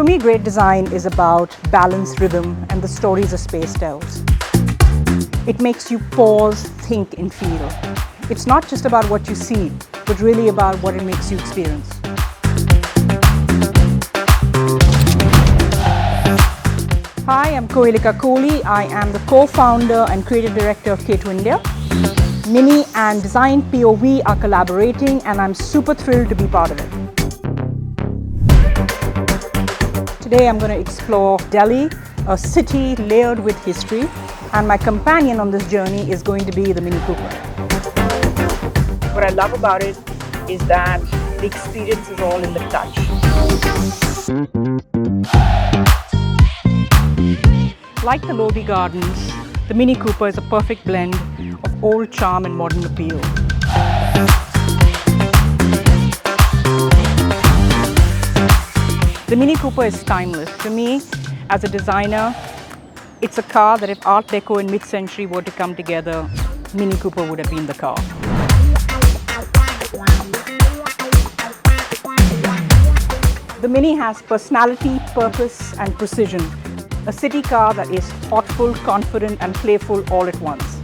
me, great design is about balance, rhythm, and the stories a space tells. It makes you pause, think, and feel. It's not just about what you see, but really about what it makes you experience. Hi, I'm Kohelika Kohli. I am the co-founder and creative director of K2 India. Mini and DesignPOV are collaborating, and I'm super thrilled to be part of it. Today I'm going to explore Delhi, a city layered with history, and my companion on this journey is going to be the Mini Cooper. What I love about it is that the experience is all in the touch. Like the Lodi Gardens, the Mini Cooper is a perfect blend of old charm and modern appeal. The Mini Cooper is timeless. For me, as a designer, it's a car that if Art Deco and mid-century were to come together, Mini Cooper would have been the car. The Mini has personality, purpose, and precision. A city car that is thoughtful, confident, and playful all at once.